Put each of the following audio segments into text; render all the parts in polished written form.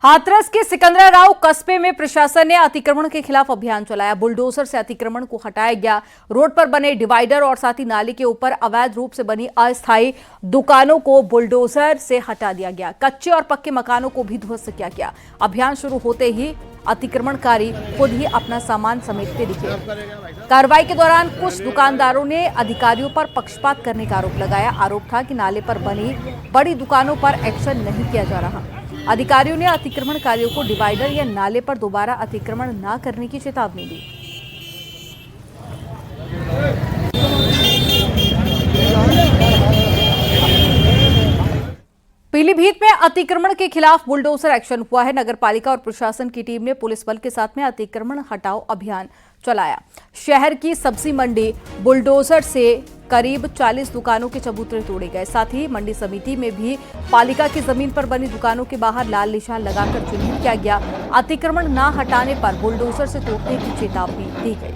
हाथरस के सिकंदराराव कस्बे में प्रशासन ने अतिक्रमण के खिलाफ अभियान चलाया। बुलडोजर से अतिक्रमण को हटाया गया। रोड पर बने डिवाइडर और साथ ही नाले के ऊपर अवैध रूप से बनी अस्थायी दुकानों को बुलडोजर से हटा दिया गया। कच्चे और पक्के मकानों को भी ध्वस्त किया गया। अभियान शुरू होते ही अतिक्रमणकारी खुद ही अपना सामान समेटते दिखे। कार्रवाई के दौरान कुछ दुकानदारों ने अधिकारियों पर पक्षपात करने का आरोप लगाया। आरोप था कि नाले पर बनी बड़ी दुकानों पर एक्शन नहीं किया जा रहा। अधिकारियों ने अतिक्रमणकारियों को डिवाइडर या नाले पर दोबारा अतिक्रमण न करने की चेतावनी दी। पीलीभीत में अतिक्रमण के खिलाफ बुलडोजर एक्शन हुआ है। नगरपालिका और प्रशासन की टीम ने पुलिस बल के साथ में अतिक्रमण हटाओ अभियान चलाया। शहर की सब्जी मंडी बुलडोजर से करीब 40 दुकानों के चबूतरे तोड़े गए। साथ ही मंडी समिति में भी पालिका की जमीन पर बनी दुकानों के बाहर लाल निशान लगाकर चिन्हित किया गया। अतिक्रमण न हटाने पर बुलडोजर से तोड़ने की चेतावनी दी गई।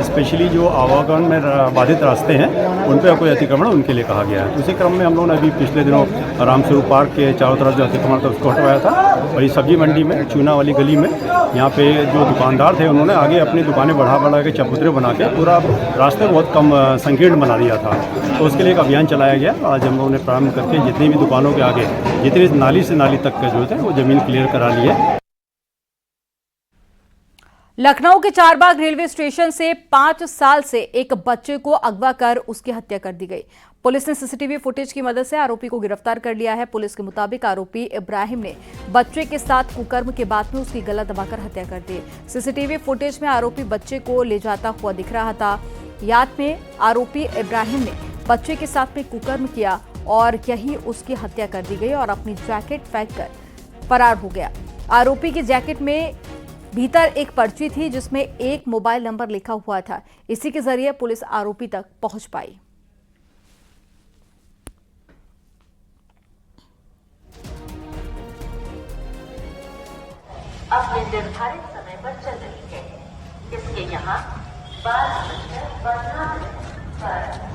स्पेशली जो आवागमन में बाधित रास्ते हैं उन पर कोई अतिक्रमण उनके लिए कहा गया है। उसी क्रम में हम लोगों ने अभी पिछले दिनों रामस्वरूप पार्क के चारों तरफ जो अतिक्रमण था उसको हटवाया था। और ये सब्जी मंडी में चूना वाली गली में यहाँ पे जो दुकानदार थे उन्होंने आगे अपनी दुकानें बढ़ा के चबूतरे बना के पूरा रास्ते बहुत कम संकीर्ण बना दिया था। तो उसके लिए एक अभियान चलाया गया। आज हम लोगों ने प्रारंभ करके जितनी भी दुकानों के आगे जितनी नाली से नाली तक का जो है वो ज़मीन क्लियर करा ली है। लखनऊ के चारबाग रेलवे स्टेशन से 5 साल से एक बच्चे को अगवा कर उसकी हत्या कर दी गई। पुलिस ने सीसीटीवी फुटेज की मदद से आरोपी को गिरफ्तार कर लिया है। पुलिस के मुताबिक आरोपी इब्राहिम ने बच्चे के साथ कुकर्म के बाद में उसकी गला दबाकर हत्या कर दी। सीसीटीवी फुटेज में आरोपी बच्चे को ले जाता हुआ दिख रहा था। याद में आरोपी इब्राहिम ने बच्चे के साथ में कुकर्म किया और यही उसकी हत्या कर दी गई और अपनी जैकेट फेंक कर फरार हो गया। आरोपी की जैकेट में भीतर एक पर्ची थी जिसमें एक मोबाइल नंबर लिखा हुआ था। इसी के जरिए पुलिस आरोपी तक पहुंच पाई। अब ये निर्धारित समय पर चल रही है। इसके यहाँ 12:12 पर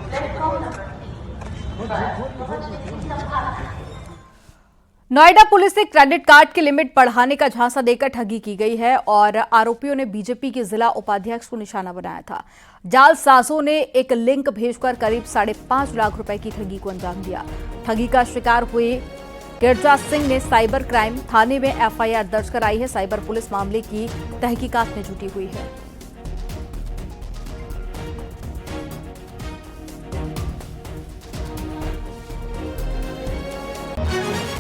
प्लेटफॉर्म नंबर 3 पर पहुंचने की संभावना है। नोएडा पुलिस ने क्रेडिट कार्ड की लिमिट बढ़ाने का झांसा देकर ठगी की गई है और आरोपियों ने बीजेपी के जिला उपाध्यक्ष को निशाना बनाया था। जालसाजों ने एक लिंक भेजकर करीब 5.5 लाख रुपए की ठगी को अंजाम दिया। ठगी का शिकार हुए गिरजा सिंह ने साइबर क्राइम थाने में एफआईआर दर्ज कराई है। साइबर पुलिस मामले की तहकीकात में जुटी हुई है।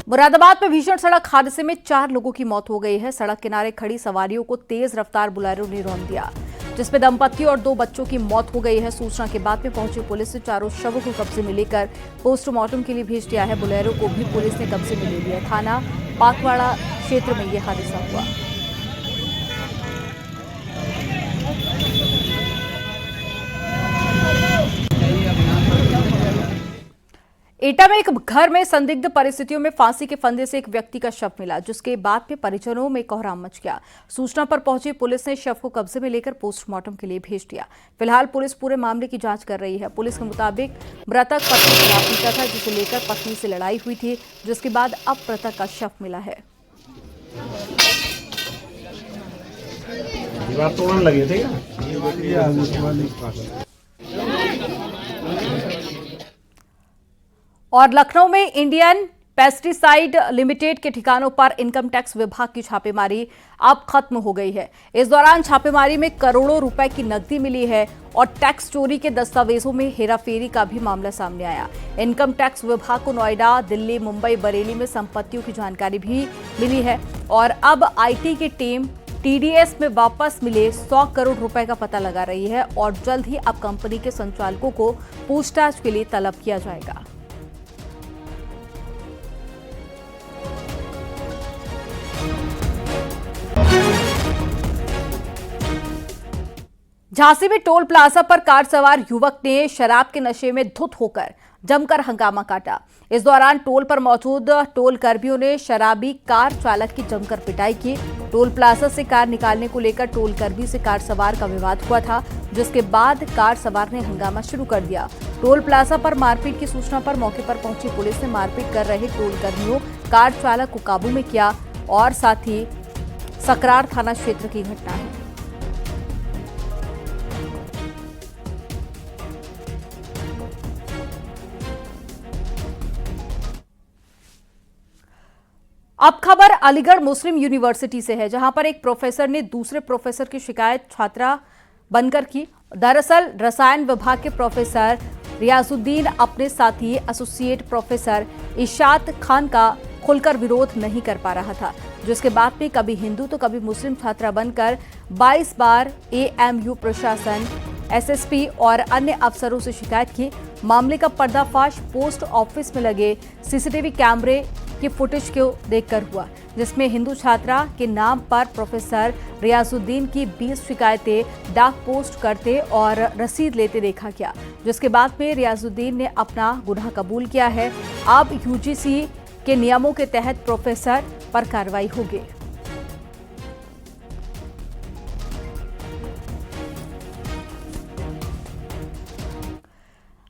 मुरादाबाद में भीषण सड़क हादसे में 4 लोगों की मौत हो गई है। सड़क किनारे खड़ी सवारियों को तेज रफ्तार बोलेरो ने रौंद दिया, जिसमें दंपति और 2 बच्चों की मौत हो गई है। सूचना के बाद में पहुंची पुलिस ने चारों शवों को कब्जे में लेकर पोस्टमार्टम के लिए भेज दिया है। बोलेरो को भी पुलिस ने कब्जे में ले लिया। थाना पाकवाड़ा क्षेत्र में यह हादसा हुआ। एटा में एक घर में संदिग्ध परिस्थितियों में फांसी के फंदे से एक व्यक्ति का शव मिला, जिसके बाद में परिजनों में कोहराम मच गया। सूचना पर पहुंची पुलिस ने शव को कब्जे में लेकर पोस्टमार्टम के लिए भेज दिया। फिलहाल पुलिस पूरे मामले की जांच कर रही है। पुलिस के मुताबिक मृतक पत्नी शराब पीता था, जिसे लेकर पत्नी से लड़ाई हुई थी, जिसके बाद अब मृतक का शव मिला है। दीवार तोड़ने लगे थे और लखनऊ में इंडियन पेस्टिसाइड लिमिटेड के ठिकानों पर इनकम टैक्स विभाग की छापेमारी अब खत्म हो गई है। इस दौरान छापेमारी में करोड़ों रुपए की नकदी मिली है और टैक्स चोरी के दस्तावेजों में हेराफेरी का भी मामला सामने आया। इनकम टैक्स विभाग को नोएडा, दिल्ली, मुंबई, बरेली में संपत्तियों की जानकारी भी मिली है और अब आईटी की टीम टीडीएस में वापस मिले 100 करोड़ रुपए का पता लगा रही है और जल्द ही अब कंपनी के संचालकों को पूछताछ के लिए तलब किया जाएगा। झांसी में टोल प्लाजा पर कार सवार युवक ने शराब के नशे में धुत होकर जमकर हंगामा काटा। इस दौरान टोल पर मौजूद टोल कर्मियों ने शराबी कार चालक की जमकर पिटाई की। टोल प्लाजा से कार निकालने को लेकर टोल कर्मी से कार सवार का विवाद हुआ था, जिसके बाद कार सवार ने हंगामा शुरू कर दिया। टोल प्लाजा पर मारपीट की सूचना पर मौके पर पहुंची पुलिस ने मारपीट कर रहे टोल कर्मियों, कार चालक को काबू में किया और साथ ही सकरार थाना क्षेत्र की घटना है। अब खबर अलीगढ़ मुस्लिम यूनिवर्सिटी से है, जहां पर एक प्रोफेसर ने दूसरे प्रोफेसर की शिकायत छात्रा बनकर की। दरअसल रसायन विभाग के प्रोफेसर रियाजुद्दीन अपने साथी एसोसिएट प्रोफेसर इशात खान का खुलकर विरोध नहीं कर पा रहा था, जिसके बाद में कभी हिंदू तो कभी मुस्लिम छात्रा बनकर 22 बार एएमयू प्रशासन, एसएसपी और अन्य अफसरों से शिकायत की। मामले का पर्दाफाश पोस्ट ऑफिस में लगे सीसीटीवी कैमरे की फुटेज को देखकर हुआ, जिसमें हिंदू छात्रा के नाम पर प्रोफेसर रियाजुद्दीन की 20 शिकायतें डाक पोस्ट करते और रसीद लेते देखा गया, जिसके बाद में रियाजुद्दीन ने अपना गुनाह कबूल किया है। अब यूजीसी के नियमों के तहत प्रोफेसर पर कार्रवाई होगी।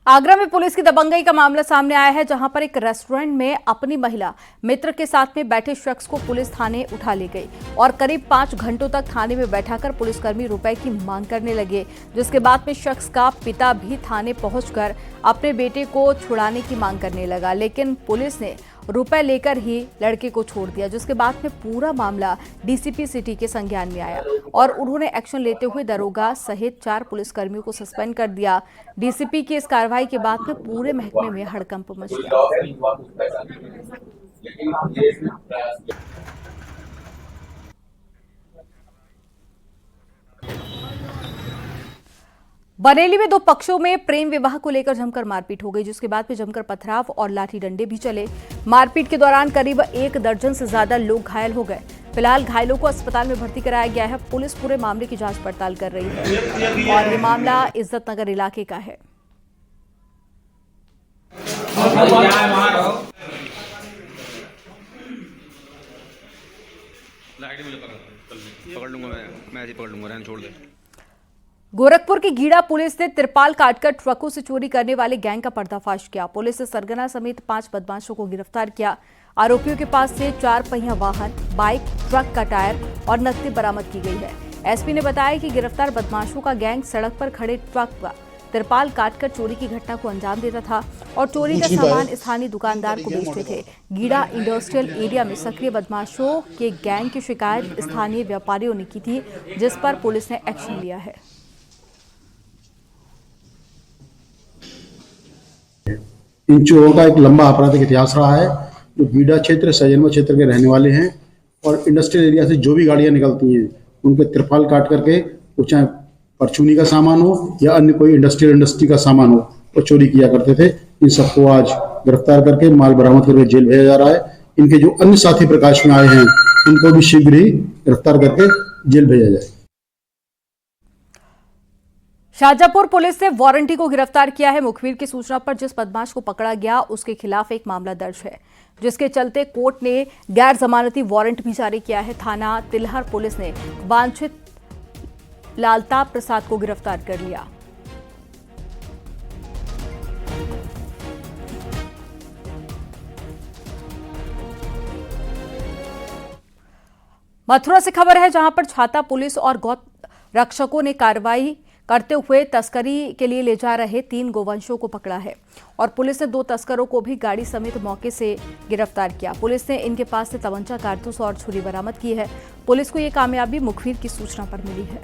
आगरा में पुलिस की दबंगई का मामला सामने आया है, जहां पर एक रेस्टोरेंट में अपनी महिला मित्र के साथ में बैठे शख्स को पुलिस थाने उठा ले गई और करीब 5 घंटों तक थाने में बैठाकर पुलिसकर्मी रुपए की मांग करने लगे, जिसके बाद में शख्स का पिता भी थाने पहुंचकर अपने बेटे को छुड़ाने की मांग करने लगा, लेकिन पुलिस ने रुपए लेकर ही लड़के को छोड़ दिया, जिसके बाद में पूरा मामला डीसीपी सिटी के संज्ञान में आया और उन्होंने एक्शन लेते हुए दरोगा सहित 4 पुलिसकर्मियों को सस्पेंड कर दिया। डीसीपी की इस कार्रवाई के बाद में पूरे महकमे में हड़कंप मच गया। बरेली में 2 पक्षों में प्रेम विवाह को लेकर जमकर मारपीट हो गई, जिसके बाद में जमकर पथराव और लाठी डंडे भी चले। मारपीट के दौरान करीब 1 दर्जन से ज्यादा लोग घायल हो गए। फिलहाल घायलों को अस्पताल में भर्ती कराया गया है। पुलिस पूरे मामले की जांच पड़ताल कर रही है और ये मामला इज्जत नगर इलाके का है। पकड़ लूंगा मैं ऐसे पकड़ लूंगा, रहने छोड़ दे। गोरखपुर की गीड़ा पुलिस ने तिरपाल काटकर ट्रकों से चोरी करने वाले गैंग का पर्दाफाश किया। पुलिस ने सरगना समेत 5 बदमाशों को गिरफ्तार किया। आरोपियों के पास से 4 पहिया वाहन, बाइक, ट्रक का टायर और नकदी बरामद की गई है। एसपी ने बताया कि गिरफ्तार बदमाशों का गैंग सड़क पर खड़े ट्रक का तिरपाल काटकर चोरी की घटना को अंजाम देता था और चोरी का सामान स्थानीय दुकानदार को बेचते थे। गीड़ा इंडस्ट्रियल एरिया में सक्रिय बदमाशों के गैंग की शिकायत स्थानीय व्यापारियों ने की थी, जिस पर पुलिस ने एक्शन लिया है। इन चोरों का एक लंबा आपराधिक इतिहास रहा है, जो गीड़ा क्षेत्र, सजनवा क्षेत्र के रहने वाले हैं और इंडस्ट्रियल एरिया से जो भी गाड़ियां निकलती हैं उनके तिरपाल काट करके, वो चाहे परचूनी का सामान हो या अन्य कोई इंडस्ट्री का सामान हो, वो चोरी किया करते थे। इन सबको आज गिरफ्तार करके माल बरामद करके जेल भेजा जा रहा है। इनके जो अन्य साथी प्रकाश में आए हैं उनको भी शीघ्र ही गिरफ्तार करके जेल भेजा जाए। शाहजहांपुर पुलिस ने वारंटी को गिरफ्तार किया है। मुखबिर की सूचना पर जिस बदमाश को पकड़ा गया उसके खिलाफ एक मामला दर्ज है, जिसके चलते कोर्ट ने गैर जमानती वारंट भी जारी किया है। थाना तिलहर पुलिस ने वांछित लालताब प्रसाद को गिरफ्तार कर लिया। मथुरा से खबर है, जहां पर छाता पुलिस और गौ रक्षकों ने कार्रवाई करते हुए तस्करी के लिए ले जा रहे 3 गोवंशों को पकड़ा है और पुलिस ने 2 तस्करों को भी गाड़ी समेत मौके से गिरफ्तार किया। पुलिस ने इनके पास से तमंचा, कारतूस और छुरी बरामद की है। पुलिस को यह कामयाबी मुखबिर की सूचना पर मिली है।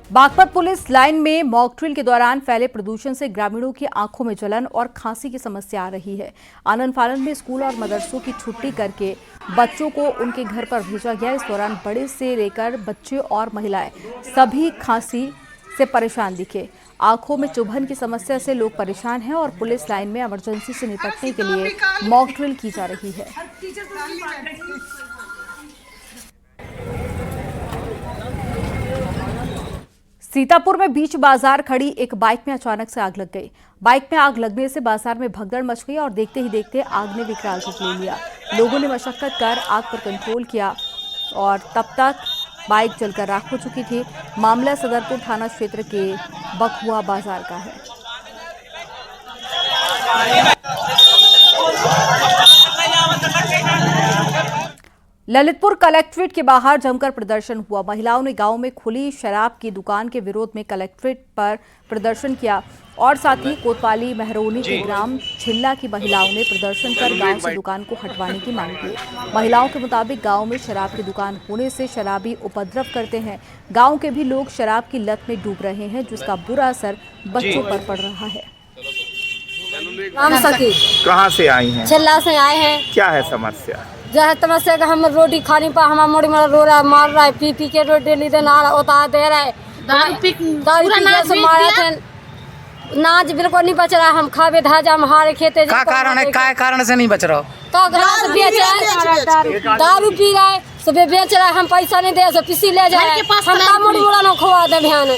बागपत पुलिस लाइन में मॉक ड्रिल के दौरान फैले प्रदूषण से ग्रामीणों की आंखों में जलन और खांसी की समस्या आ रही है। आनंद फानन में स्कूल और मदरसों की छुट्टी करके बच्चों को उनके घर पर भेजा गया। इस दौरान बड़े से लेकर बच्चे और महिलाएं सभी खांसी से परेशान दिखे। आंखों में चुभन की समस्या से लोग परेशान हैं और पुलिस लाइन में इमरजेंसी से निपटने के लिए मॉक ड्रिल की जा रही है। सीतापुर में बीच बाजार खड़ी एक बाइक में अचानक से आग लग गई। बाइक में आग लगने से बाजार में भगदड़ मच गई और देखते ही देखते आग ने विकराल रूप ले लिया। लोगों ने मशक्कत कर आग पर कंट्रोल किया और तब तक बाइक जलकर राख हो चुकी थी। मामला सदरपुर थाना क्षेत्र के बखुआ बाजार का है। ललितपुर कलेक्ट्रेट के बाहर जमकर प्रदर्शन हुआ। महिलाओं ने गांव में खुली शराब की दुकान के विरोध में कलेक्ट्रेट पर प्रदर्शन किया और साथ ही कोतवाली महरौनी के ग्राम छिल्ला की महिलाओं ने प्रदर्शन कर गांव से दुकान को हटवाने की मांग की। महिलाओं के मुताबिक गांव में शराब की दुकान होने से शराबी उपद्रव करते हैं। गांव के भी लोग शराब की लत में डूब रहे हैं, जिसका बुरा असर बच्चों पर पड़ रहा है। राम सखी कहाँ से आई हैं? छिल्ला से आए हैं। क्या है समस्या? जहाँ समस्या का हम रोटी खाने पर हमारा मोड़ी मोड़ा रो रहा है, मार रहा है, पी के रोटी डेली दे ना होता है, दे रहा है दारू पी के से मारा थे। नाच बिल्कुल नहीं बच रहा। हम खावे धाजा हम हारे खेते। क्या कारण है? क्या कारण से नहीं बच रहा? तो ग्लास बेच रहा है, दारू पी रहा है, सुबह बेच रहा है, हम पैसा नहीं दे, पिसी ले जाए, हम मोड़ी मोड़ा ना खुआ दे ध्यान।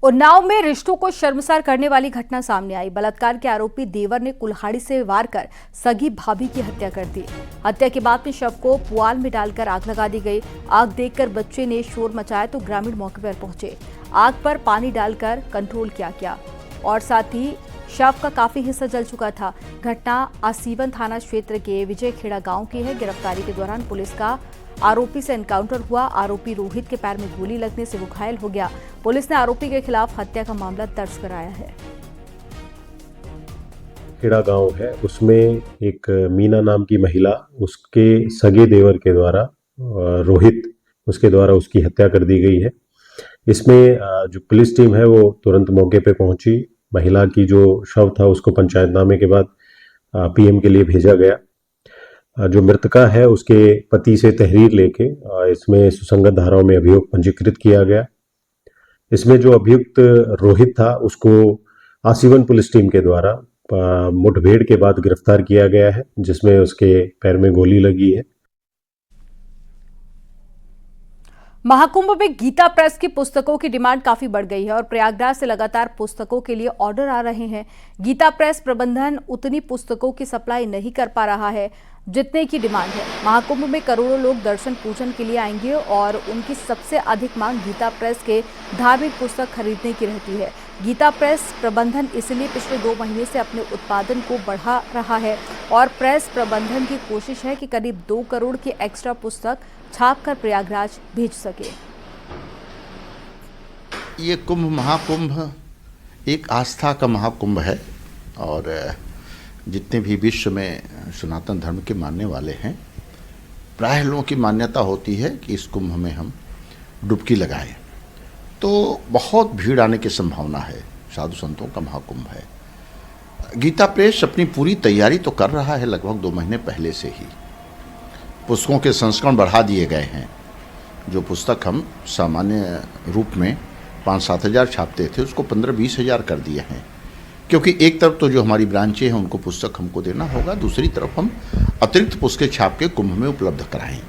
उन्नाव में रिश्तों को शर्मसार करने वाली घटना सामने आई। बलात्कार के आरोपी देवर ने कुल्हाड़ी से वार कर सगी भाभी की हत्या कर दी। हत्या के बाद में शव को पुआल में डालकर आग लगा दी गई। आग देखकर बच्चे ने शोर मचाया तो ग्रामीण मौके पर पहुंचे। आग पर पानी डालकर कंट्रोल किया गया और साथ ही शव का काफी हिस्सा जल चुका था। घटना आसीवन थाना क्षेत्र के विजयखेड़ा गाँव की है। गिरफ्तारी के दौरान पुलिस का आरोपी से एनकाउंटर हुआ। आरोपी रोहित के पैर में गोली लगने से वो घायल हो गया। पुलिस ने आरोपी के खिलाफ हत्या का मामला दर्ज कराया है। खेड़ा गांव है, उसमें एक मीना नाम की महिला, उसके सगे देवर के द्वारा रोहित, उसके द्वारा उसकी हत्या कर दी गई है। इसमें जो पुलिस टीम है वो तुरंत मौके पे पहुंची। महिला की जो शव था उसको पंचायतनामे के बाद पीएम के लिए भेजा गया। जो मृतका है उसके पति से तहरीर लेके इसमें सुसंगत धाराओं में अभियोग पंजीकृत किया गया। इसमें जो अभियुक्त रोहित था उसको आसीवन पुलिस टीम के द्वारा मुठभेड़ के बाद गिरफ्तार किया गया है, जिसमें उसके पैर में गोली लगी है। महाकुंभ में गीता प्रेस की पुस्तकों की डिमांड काफी बढ़ गई है और प्रयागराज से लगातार पुस्तकों के लिए ऑर्डर आ रहे हैं। गीता प्रेस प्रबंधन उतनी पुस्तकों की सप्लाई नहीं कर पा रहा है जितने की डिमांड है। महाकुंभ में करोड़ों लोग दर्शन पूजन के लिए आएंगे और उनकी सबसे अधिक मांग गीता प्रेस के धार्मिक पुस्तक खरीदने की रहती है। गीता प्रेस प्रबंधन इसलिए पिछले 2 महीने से अपने उत्पादन को बढ़ा रहा है और प्रेस प्रबंधन की कोशिश है कि करीब 2 करोड़ की एक्स्ट्रा पुस्तक छापकर प्रयागराज भेज सके। ये कुंभ महाकुंभ एक आस्था का महाकुंभ है और जितने भी विश्व में सनातन धर्म के मानने वाले हैं, प्राय लोगों की मान्यता होती है कि इस कुंभ में हम डुबकी लगाएं, तो बहुत भीड़ आने की संभावना है। साधु संतों का महाकुंभ है। गीता प्रेस अपनी पूरी तैयारी तो कर रहा है, लगभग 2 महीने पहले से ही पुस्तकों के संस्करण बढ़ा दिए गए हैं। जो पुस्तक हम सामान्य रूप में 5-7 हज़ार छापते थे उसको 15-20 हज़ार कर दिए हैं, क्योंकि एक तरफ तो जो हमारी ब्रांचें हैं उनको पुस्तक हमको देना होगा, दूसरी तरफ हम अतिरिक्त पुस्तकें छाप के कुंभ में उपलब्ध कराएं।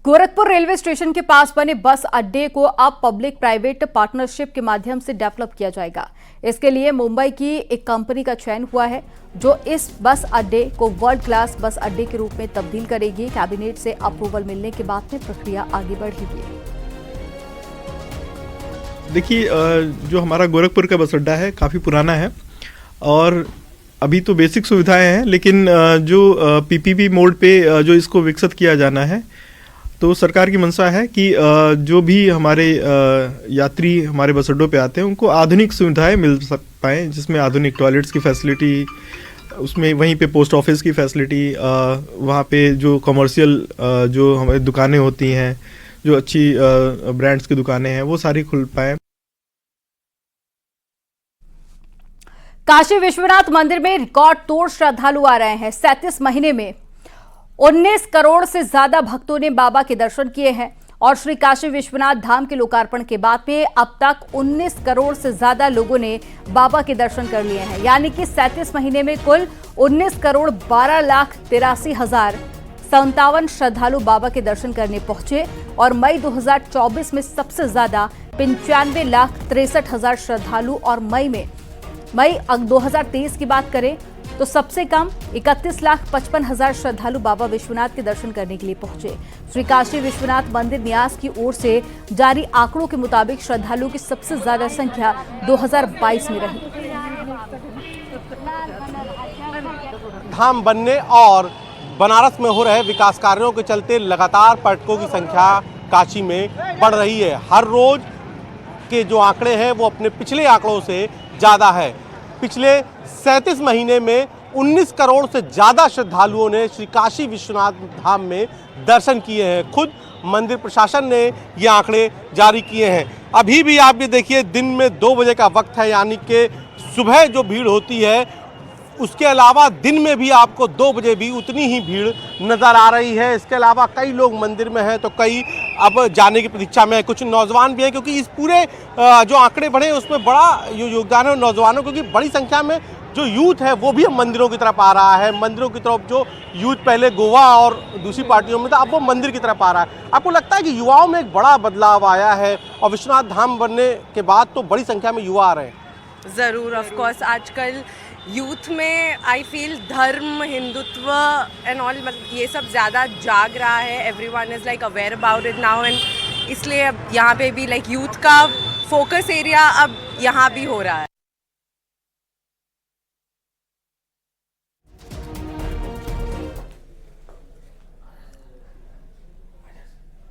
गोरखपुर रेलवे स्टेशन के पास बने बस अड्डे को अब पब्लिक प्राइवेट पार्टनरशिप के माध्यम से डेवलप किया जाएगा। इसके लिए मुंबई की एक कंपनी का चयन हुआ है जो इस बस अड्डे को वर्ल्ड क्लास बस अड्डे के रूप में तब्दील करेगी। कैबिनेट से अप्रूवल मिलने के बाद में प्रक्रिया आगे बढ़ेगी। देखिए, जो हमारा गोरखपुर का बस अड्डा है काफ़ी पुराना है और अभी तो बेसिक सुविधाएं हैं, लेकिन जो पीपीपी मोड पे जो इसको विकसित किया जाना है, तो सरकार की मंशा है कि जो भी हमारे यात्री हमारे बस अड्डों पे आते हैं उनको आधुनिक सुविधाएं मिल पाएँ, जिसमें आधुनिक टॉयलेट्स की फैसिलिटी, उसमें वहीं पे पोस्ट ऑफिस की फैसिलिटी, वहाँ पे जो कमर्शियल जो हमारी दुकानें होती हैं, जो अच्छी ब्रांड्स की दुकानें हैं, वो सारी खुल पाए। काशी विश्वनाथ मंदिर में रिकॉर्ड तोड़ श्रद्धालु आ रहे हैं। 37 महीने में 19 करोड़ से ज्यादा भक्तों ने बाबा के दर्शन किए हैं और श्री काशी विश्वनाथ धाम के लोकार्पण के बाद में अब तक 19 करोड़ से ज्यादा लोगों ने बाबा के दर्शन कर लिए हैं। यानी कि 37 महीने में कुल 19 करोड़ 12,83,000 57 श्रद्धालु बाबा के दर्शन करने पहुंचे और मई 2024 में सबसे ज्यादा 95,63,000 श्रद्धालु और मई 2023 की बात करें तो सबसे कम 31,55,000 श्रद्धालु बाबा विश्वनाथ के दर्शन करने के लिए पहुंचे। श्री काशी विश्वनाथ मंदिर न्यास की ओर से जारी आंकड़ों के मुताबिक श्रद्धालुओं की सबसे ज्यादा संख्या 2022 में रही। धाम बनने और बनारस में हो रहे विकास कार्यों के चलते लगातार पर्यटकों की संख्या काशी में बढ़ रही है। हर रोज के जो आंकड़े हैं वो अपने पिछले आंकड़ों से ज़्यादा है। पिछले 37 महीने में 19 करोड़ से ज़्यादा श्रद्धालुओं ने श्री काशी विश्वनाथ धाम में दर्शन किए हैं। खुद मंदिर प्रशासन ने ये आंकड़े जारी किए हैं। अभी भी आप ये देखिए, दिन में 2 बजे का वक्त है, यानी कि सुबह जो भीड़ होती है उसके अलावा दिन में भी आपको 2 बजे भी उतनी ही भीड़ नज़र आ रही है। इसके अलावा कई लोग मंदिर में हैं तो कई अब जाने की प्रतीक्षा में है। कुछ नौजवान भी हैं, क्योंकि इस पूरे जो आंकड़े बढ़े उसमें बड़ा योगदान है नौजवानों, क्योंकि बड़ी संख्या में जो यूथ है वो भी अब मंदिरों की तरफ आ रहा है। मंदिरों की तरफ जो यूथ पहले गोवा और दूसरी पार्टियों में था, अब वो मंदिर की तरफ आ रहा है। आपको लगता है कि युवाओं में एक बड़ा बदलाव आया है और विश्वनाथ धाम बनने के बाद तो बड़ी संख्या में युवा आ रहे हैं? ज़रूर, ऑफ कोर्स। आजकल यूथ में आई फील धर्म, हिंदुत्व एंड ऑल, मतलब ये सब ज़्यादा जाग रहा है। Everyone is like aware about it now, and इसलिए अब यहाँ पे भी लाइक यूथ का फोकस एरिया अब यहाँ भी हो रहा है।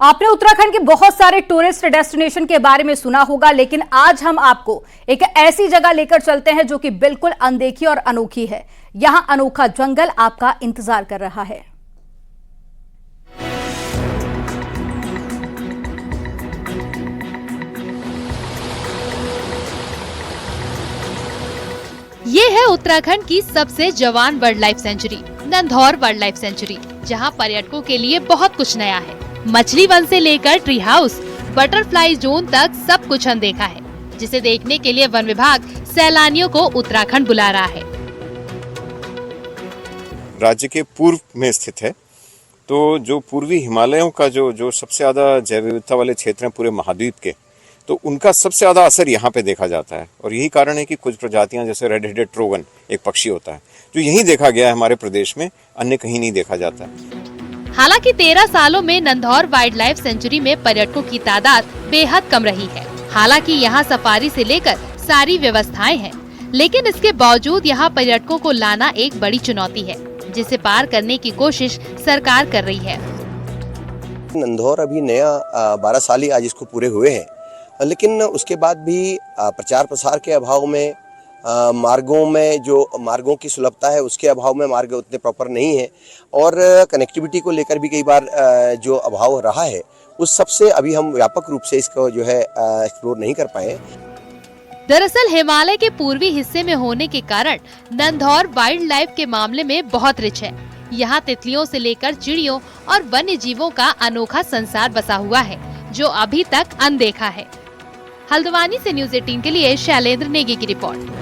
आपने उत्तराखंड के बहुत सारे टूरिस्ट डेस्टिनेशन के बारे में सुना होगा, लेकिन आज हम आपको एक ऐसी जगह लेकर चलते हैं जो कि बिल्कुल अनदेखी और अनोखी है। यहां अनोखा जंगल आपका इंतजार कर रहा है। ये है उत्तराखंड की सबसे जवान wild life sanctuary, Nandhaur wild life sanctuary, जहां पर्यटकों के लिए बहुत कुछ नया है। मछली वन से लेकर ट्री हाउस, बटरफ्लाई जोन तक सब कुछ अनदेखा है, जिसे देखने के लिए वन विभाग सैलानियों को उत्तराखंड बुला रहा है। राज्य के पूर्व में स्थित है, तो जो पूर्वी हिमालयों का जो सबसे ज्यादा जैव विविधता वाले क्षेत्र हैं पूरे महाद्वीप के, तो उनका सबसे ज्यादा असर यहाँ पे देखा जाता है। और यही कारण है कि कुछ प्रजातियां, जैसे रेड हेडेड ट्रोगन एक पक्षी होता है, जो यहीं देखा गया है हमारे प्रदेश में, अन्य कहीं नहीं देखा जाता। हालांकि 13 सालों में नंधौर वाइल्ड लाइफ सेंचुरी में पर्यटकों की तादाद बेहद कम रही है। हालांकि यहाँ सफारी से लेकर सारी व्यवस्थाएं हैं, लेकिन इसके बावजूद यहाँ पर्यटकों को लाना एक बड़ी चुनौती है, जिसे पार करने की कोशिश सरकार कर रही है। नंधौर अभी नया 12 साल ही आज इसको पूरे हुए हैं, लेकिन उसके बाद भी प्रचार प्रसार के अभाव में, मार्गों की सुलभता है उसके अभाव में मार्ग उतने प्रॉपर नहीं है, और कनेक्टिविटी को लेकर भी कई बार जो अभाव रहा है, उस सबसे अभी हम व्यापक रूप से इसको जो है एक्सप्लोर नहीं कर पाए। दरअसल हिमालय के पूर्वी हिस्से में होने के कारण नंधौर वाइल्ड लाइफ के मामले में बहुत रिच है। यहाँ तितलियों से लेकर चिड़ियों और वन्य जीवों का अनोखा संसार बसा हुआ है, जो अभी तक अनदेखा है। हल्द्वानी से न्यूज़ 18 के लिए शैलेंद्र नेगी की रिपोर्ट।